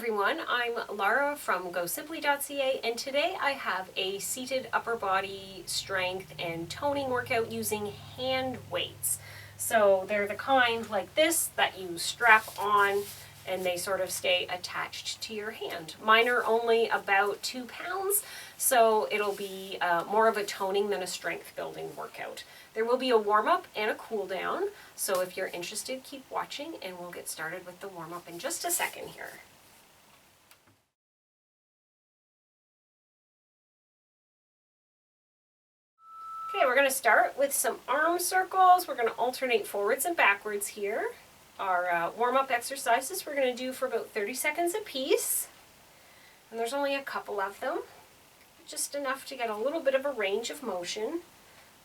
everyone, I'm Laura from gosimpli.ca, and today I have a seated upper body strength and toning workout using hand weights. So they're the kind like this that you strap on and they sort of stay attached to your hand. Mine are only about 2 pounds, so it'll be more of a toning than a strength building workout. There will be a warm-up and a cool-down, so if you're interested, keep watching and we'll get started with the warm-up in just a second here. Okay, we're going to start with some arm circles. We're going to alternate forwards and backwards here. Our warm-up exercises we're going to do for about 30 seconds a piece. And there's only a couple of them, just enough to get a little bit of a range of motion.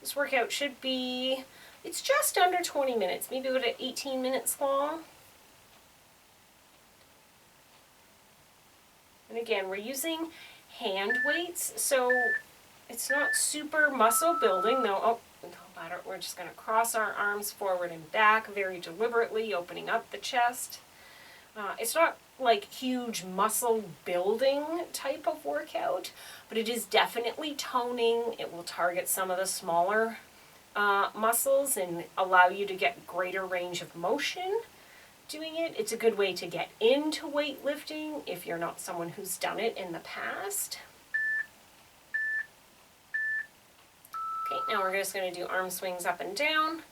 This workout should be, it's just under 20 minutes, maybe about 18 minutes long. And again, we're using hand weights, so it's not super muscle building, though. We're just going to cross our arms forward and back very deliberately, opening up the chest. It's not like huge muscle building type of workout, but it is definitely toning. It will target some of the smaller muscles and allow you to get greater range of motion doing it. It's a good way to get into weightlifting if you're not someone who's done it in the past. Okay, now we're just going to do arm swings up and down.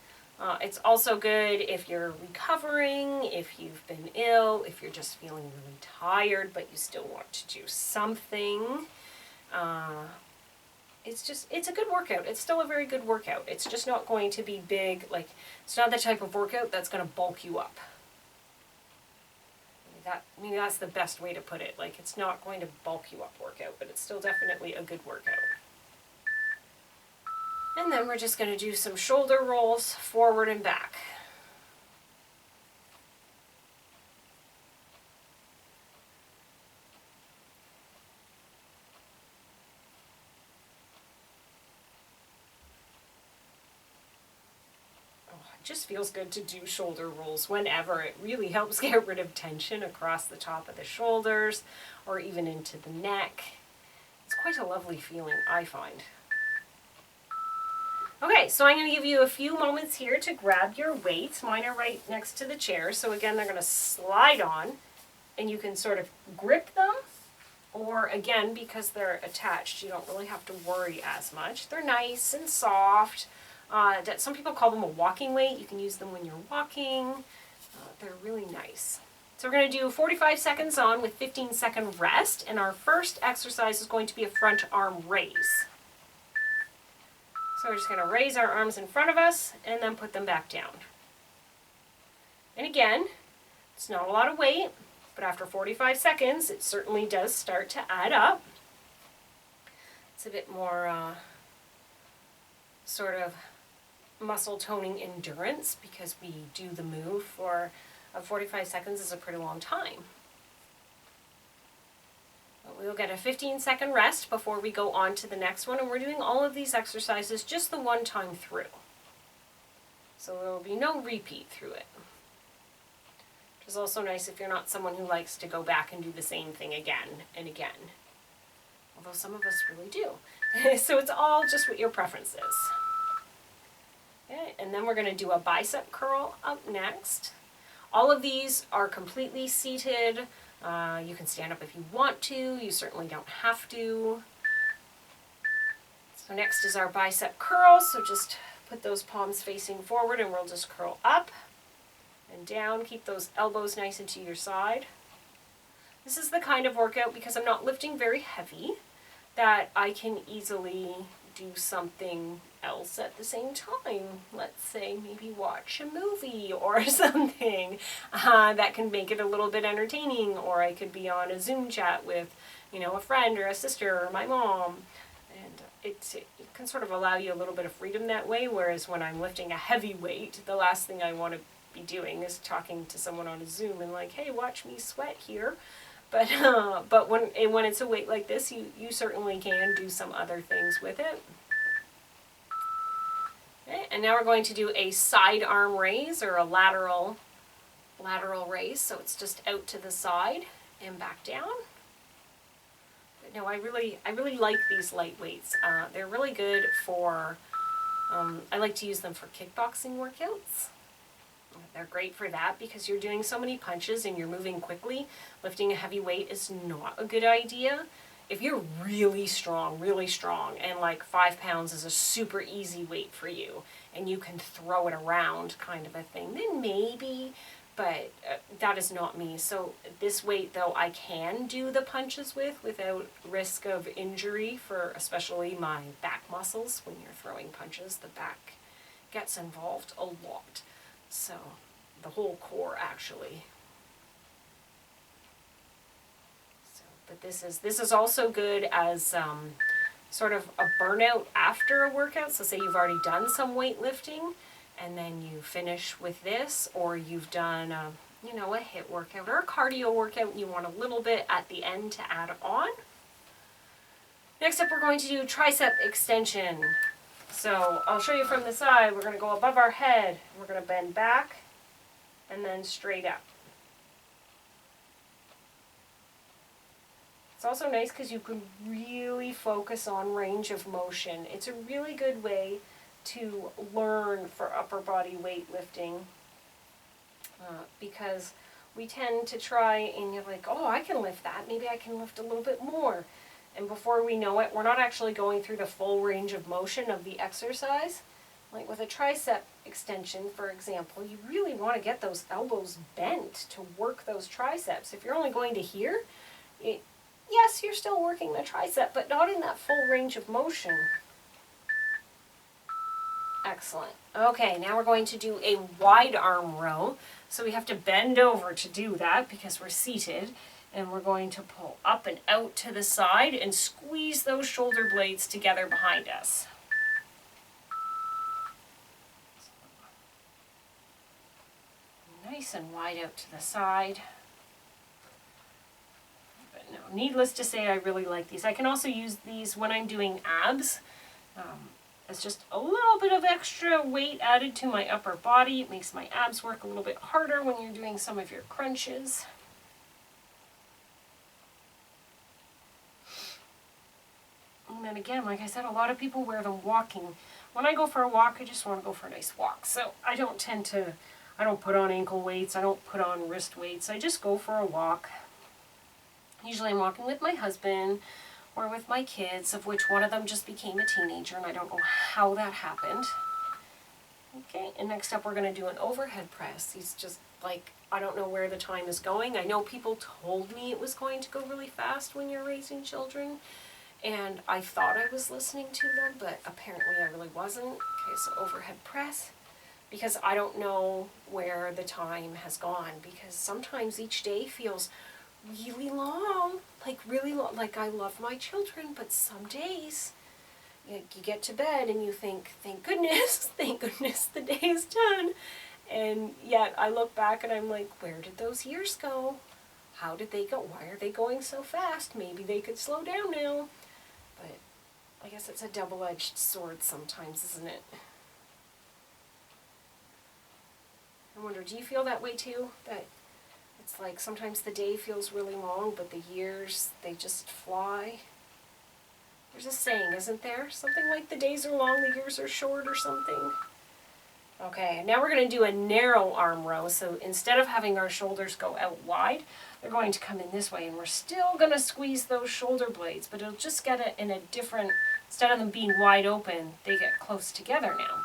It's also good if you're recovering, if you've been ill, if you're just feeling really tired but you still want to do something. It's a good workout. It's still a very good workout. It's just not going to be big, like, it's not the type of workout that's going to bulk you up. Maybe that's the best way to put it. Like, it's not going to bulk you up workout, but it's still definitely a good workout. And then we're just going to do some shoulder rolls forward and back. Oh, it just feels good to do shoulder rolls whenever. It really helps get rid of tension across the top of the shoulders or even into the neck. It's quite a lovely feeling, I find. Okay, so I'm going to give you a few moments here to grab your weights. Mine are right next to the chair, so again, they're going to slide on, and you can sort of grip them, or again, because they're attached, you don't really have to worry as much. They're nice and soft. Some people call them a walking weight. You can use them when you're walking. They're really nice. So we're going to do 45 seconds on with 15-second rest, and our first exercise is going to be a front arm raise. So we're just going to raise our arms in front of us and then put them back down. And again, it's not a lot of weight, but after 45 seconds, it certainly does start to add up. It's a bit more sort of muscle toning endurance because we do the move for 45 seconds is a pretty long time. We'll get a 15-second rest before we go on to the next one, and we're doing all of these exercises just the one time through. So there will be no repeat through it. Which is also nice if you're not someone who likes to go back and do the same thing again and again. Although some of us really do. So it's all just what your preference is. Okay, and then we're going to do a bicep curl up next. All of these are completely seated. You can stand up if you want to. You certainly don't have to. So next is our bicep curl. So just put those palms facing forward and we'll just curl up and down. Keep those elbows nice into your side. This is the kind of workout, because I'm not lifting very heavy, that I can easily do something else at the same time. Let's say maybe watch a movie or something that can make it a little bit entertaining, or I could be on a Zoom chat with, a friend or a sister or my mom, and it can sort of allow you a little bit of freedom that way, whereas when I'm lifting a heavy weight, the last thing I want to be doing is talking to someone on a Zoom and like, hey, watch me sweat here. But when it's a weight like this, you certainly can do some other things with it. Okay, and now we're going to do a side arm raise, or a lateral raise. So it's just out to the side, and back down. But no, I really like these light weights. They're really good for, I like to use them for kickboxing workouts. They're great for that because you're doing so many punches and you're moving quickly. Lifting a heavy weight is not a good idea. If you're really strong, and like 5 pounds is a super easy weight for you, and you can throw it around kind of a thing, then maybe, but that is not me. So this weight, though, I can do the punches with without risk of injury for especially my back muscles. When you're throwing punches, the back gets involved a lot. So the whole core, actually. But this is also good as sort of a burnout after a workout. So say you've already done some weightlifting and then you finish with this, or you've done a HIIT workout or a cardio workout and you want a little bit at the end to add on. Next up, we're going to do tricep extension. So I'll show you from the side. We're going to go above our head. We're going to bend back and then straight up. It's also nice because you can really focus on range of motion. It's a really good way to learn for upper body weightlifting because we tend to try and you're like, oh, I can lift that. Maybe I can lift a little bit more. And before we know it, we're not actually going through the full range of motion of the exercise. Like with a tricep extension, for example, you really want to get those elbows bent to work those triceps. If you're only going to here, yes, you're still working the tricep, but not in that full range of motion. Excellent. Okay, now we're going to do a wide arm row. So we have to bend over to do that because we're seated. And we're going to pull up and out to the side and squeeze those shoulder blades together behind us. Nice and wide out to the side. But no, needless to say, I really like these. I can also use these when I'm doing abs. It's just a little bit of extra weight added to my upper body. It makes my abs work a little bit harder when you're doing some of your crunches. And then again, like I said, a lot of people wear them walking. When I go for a walk, I just want to go for a nice walk. So I don't put on ankle weights, I don't put on wrist weights, I just go for a walk. Usually I'm walking with my husband or with my kids, of which one of them just became a teenager, and I don't know how that happened. Okay, and next up we're going to do an overhead press. He's just like, I don't know where the time is going. I know people told me it was going to go really fast when you're raising children. And I thought I was listening to them, but apparently I really wasn't. Okay, so overhead press, because I don't know where the time has gone, because sometimes each day feels really long, like really long. Like I love my children, but some days you get to bed and you think, thank goodness the day is done. And yet I look back and I'm like, where did those years go? How did they go? Why are they going so fast? Maybe they could slow down now. But I guess it's a double-edged sword sometimes, isn't it? I wonder, do you feel that way too? That it's like sometimes the day feels really long, but the years, they just fly? There's a saying, isn't there? Something like the days are long, the years are short or something. Okay, now we're going to do a narrow arm row. So instead of having our shoulders go out wide, they're going to come in this way, and we're still going to squeeze those shoulder blades, but it'll just get it in a different, instead of them being wide open, they get close together now.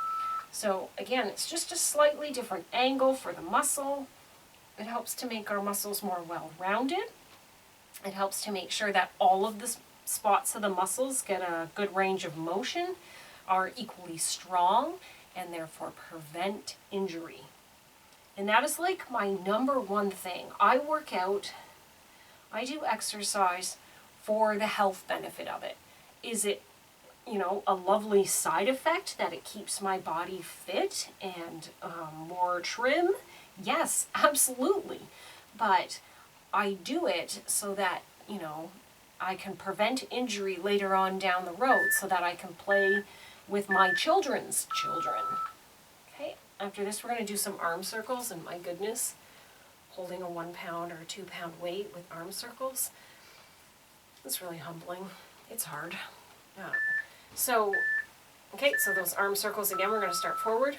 So again, it's just a slightly different angle for the muscle. It helps to make our muscles more well-rounded. It helps to make sure that all of the spots of the muscles get a good range of motion, are equally strong, and therefore prevent injury. And that is like my number one thing. I work out, I do exercise for the health benefit of it. Is it, a lovely side effect that it keeps my body fit and more trim? Yes, absolutely. But I do it so that, I can prevent injury later on down the road, so that I can play with my children's children. Okay, after this we're going to do some arm circles, and my goodness, holding a 1 pound or a 2 pound weight with arm circles. It's really humbling. It's hard. So those arm circles again, we're going to start forward.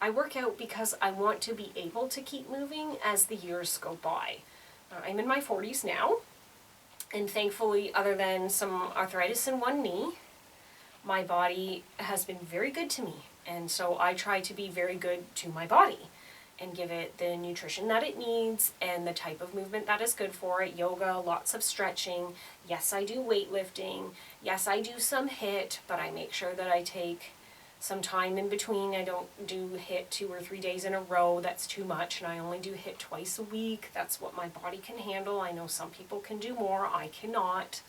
I work out because I want to be able to keep moving as the years go by. I'm in my 40s now, and thankfully, other than some arthritis in one knee, my body has been very good to me. And so I try to be very good to my body and give it the nutrition that it needs and the type of movement that is good for it. Yoga, lots of stretching. Yes, I do weightlifting. Yes, I do some HIIT, but I make sure that I take some time in between. I don't do HIIT 2 or 3 days in a row. That's too much. And I only do HIIT twice a week. That's what my body can handle. I know some people can do more. I cannot.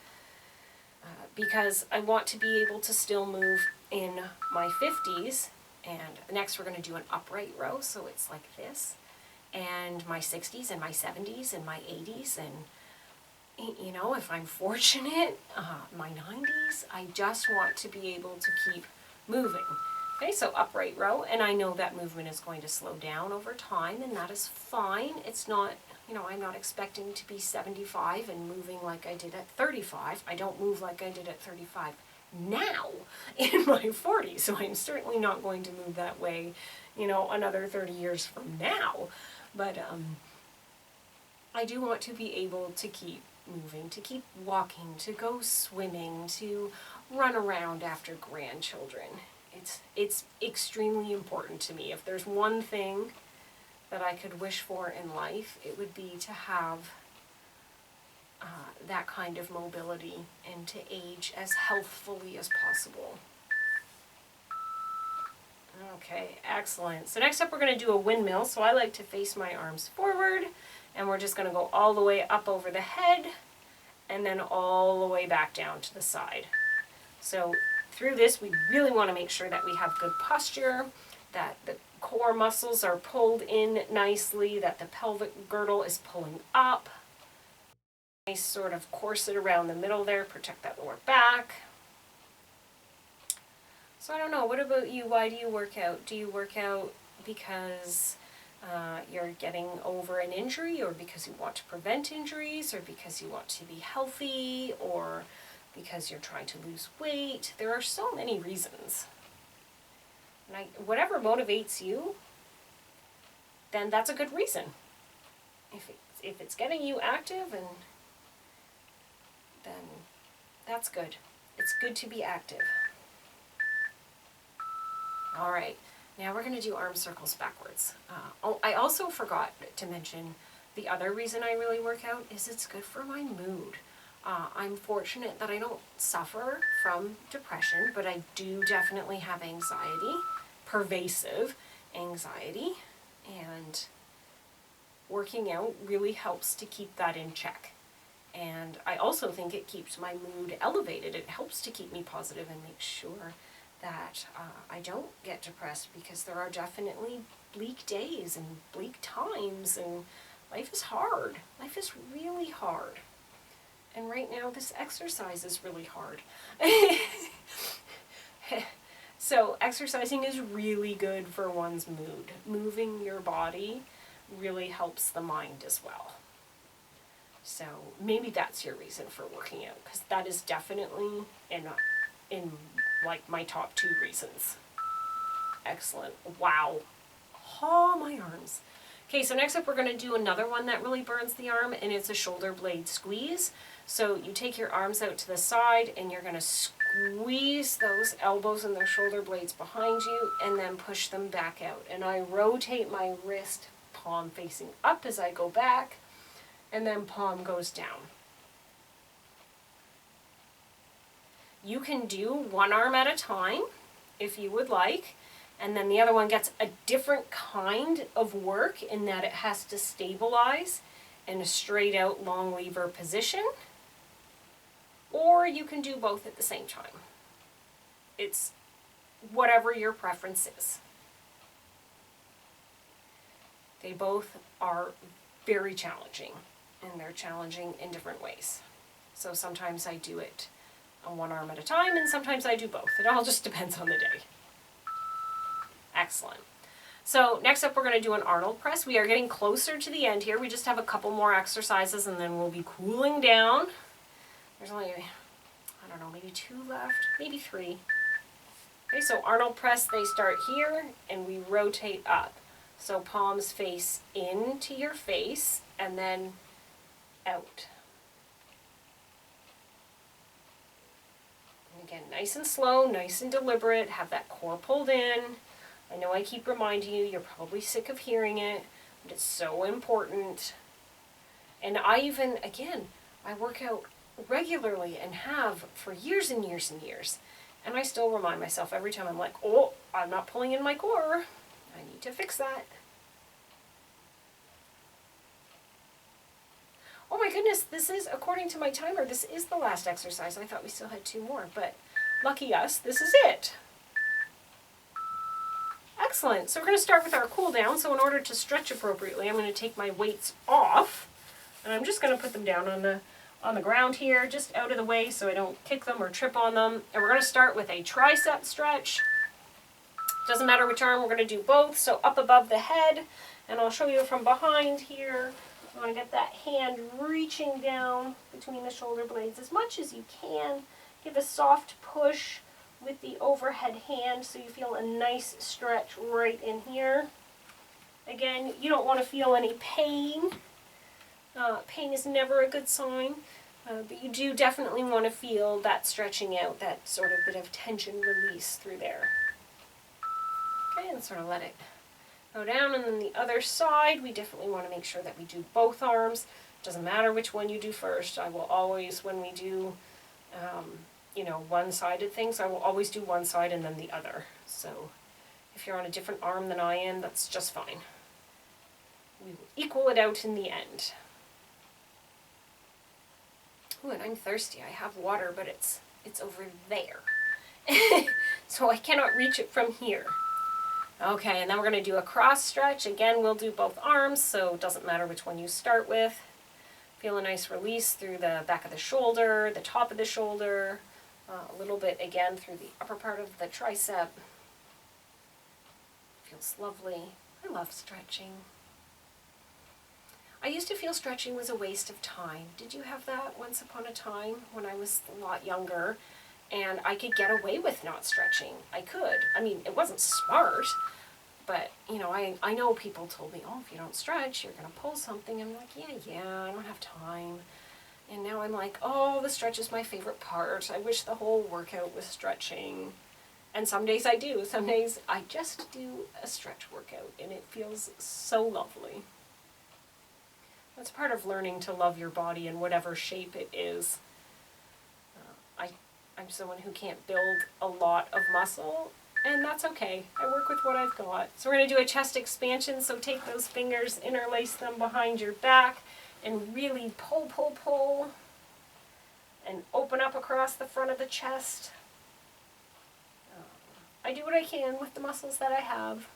Because I want to be able to still move in my 50s. And next we're going to do an upright row, so it's like this. And my 60s and my 70s and my 80s. And, you know, if I'm fortunate, my 90s. I just want to be able to keep moving. Okay, so upright row. And I know that movement is going to slow down over time, and that is fine. It's not... You know, I'm not expecting to be 75 and moving like I did at 35. I don't move like I did at 35 now in my 40s, so I'm certainly not going to move that way, you know, another 30 years from now. But I do want to be able to keep moving, to keep walking, to go swimming, to run around after grandchildren. It's extremely important to me. If there's one thing that I could wish for in life, it would be to have that kind of mobility and to age as healthfully as possible. Okay, excellent. So next up we're going to do a windmill. So I like to face my arms forward, and we're just going to go all the way up over the head and then all the way back down to the side. So through this we really want to make sure that we have good posture, that the core muscles are pulled in nicely, that the pelvic girdle is pulling up. Nice sort of corset around the middle there, protect that lower back. So I don't know, what about you? Why do you work out? Do you work out because you're getting over an injury, or because you want to prevent injuries, or because you want to be healthy, or because you're trying to lose weight? There are so many reasons. And whatever motivates you, then that's a good reason. If it's getting you active, and then that's good. It's good to be active. All right, now we're going to do arm circles backwards. I also forgot to mention the other reason I really work out is it's good for my mood. I'm fortunate that I don't suffer from depression, but I do definitely have anxiety. Pervasive anxiety, and working out really helps to keep that in check. And I also think it keeps my mood elevated. It helps to keep me positive and make sure that I don't get depressed, because there are definitely bleak days and bleak times, and life is hard. Life is really hard. And right now this exercise is really hard. So exercising is really good for one's mood. Moving your body really helps the mind as well. So maybe that's your reason for working out, because that is definitely in like my top 2 reasons. Excellent. Wow. Oh, my arms. Okay, so next up we're going to do another one that really burns the arm, and it's a shoulder blade squeeze. So you take your arms out to the side, and you're going to squeeze those elbows and those shoulder blades behind you, and then push them back out. And I rotate my wrist, palm facing up as I go back, and then palm goes down. You can do one arm at a time if you would like, and then the other one gets a different kind of work in that it has to stabilize in a straight out long lever position. Or you can do both at the same time. It's whatever your preference is. They both are very challenging, and they're challenging in different ways. So sometimes I do it on one arm at a time, and sometimes I do both. It all just depends on the day. Excellent. So next up, we're going to do an Arnold press. We are getting closer to the end here. We just have a couple more exercises and then we'll be cooling down. There's only, I don't know, maybe 2 left, maybe 3. Okay, so Arnold press, they start here and we rotate up. So palms face into your face and then out. And again, nice and slow, nice and deliberate. Have that core pulled in. I know I keep reminding you, you're probably sick of hearing it, but it's so important. And I even, again, I work out regularly and have for years and years and years. And I still remind myself every time I'm like, oh, I'm not pulling in my core. I need to fix that. Oh my goodness, this is, according to my timer, this is the last exercise. I thought we still had 2 more, but lucky us, this is it. Excellent. So we're going to start with our cool down. So in order to stretch appropriately, I'm going to take my weights off, and I'm just going to put them down on the ground here, just out of the way so I don't kick them or trip on them. And we're going to start with a tricep stretch. Doesn't matter which arm, we're going to do both. So up above the head, and I'll show you from behind here. You want to get that hand reaching down between the shoulder blades as much as you can. Give a soft push with the overhead hand so you feel a nice stretch right in here. Again, you don't want to feel any pain. Pain is never a good sign, but you do definitely want to feel that stretching out, that sort of bit of tension release through there. Okay, and sort of let it go down. And then the other side, we definitely want to make sure that we do both arms. Doesn't matter which one you do first. I will always, when we do one-sided things, I will always do one side and then the other. So if you're on a different arm than I am, that's just fine. We will equal it out in the end. Ooh, and I'm thirsty. I have water, but it's over there. So I cannot reach it from here. Okay, and then we're going to do a cross stretch. Again, we'll do both arms, so it doesn't matter which one you start with. Feel a nice release through the back of the shoulder, the top of the shoulder, a little bit again through the upper part of the tricep. Feels lovely. I love stretching. I used to feel stretching was a waste of time. Did you have that once upon a time when I was a lot younger and I could get away with not stretching? I could. I mean, it wasn't smart, but I know people told me, oh, if you don't stretch, you're going to pull something. I'm like, yeah, I don't have time. And now I'm like, oh, the stretch is my favorite part. I wish the whole workout was stretching. And some days I do. Some days I just do a stretch workout, and it feels so lovely. That's part of learning to love your body in whatever shape it is. I'm someone who can't build a lot of muscle, and that's okay. I work with what I've got. So we're going to do a chest expansion, so take those fingers, interlace them behind your back, and really pull, and open up across the front of the chest. I do what I can with the muscles that I have,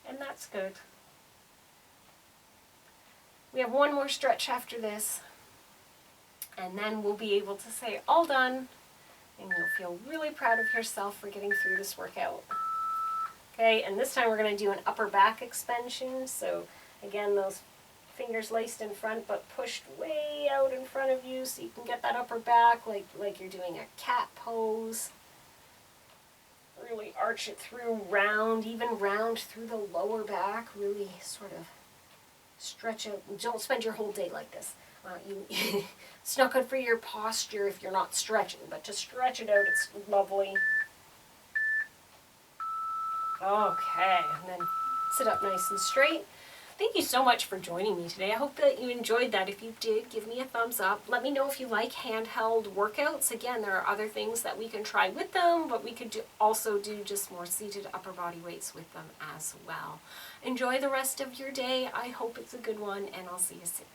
and that's good. We have one more stretch after this, and then we'll be able to say all done, and you'll feel really proud of yourself for getting through this workout. Okay, and this time we're going to do an upper back extension. So again, those fingers laced in front but pushed way out in front of you so you can get that upper back like you're doing a cat pose. Really arch it through, round, even round through the lower back. Really sort of stretch out. Don't spend your whole day like this. It's not good for your posture if you're not stretching, but to stretch it out, it's lovely. Okay, and then sit up nice and straight. Thank you so much for joining me today. I hope that you enjoyed that. If you did, give me a thumbs up. Let me know if you like handheld workouts. Again, there are other things that we can try with them, but we could also do just more seated upper body weights with them as well. Enjoy the rest of your day. I hope it's a good one, and I'll see you soon.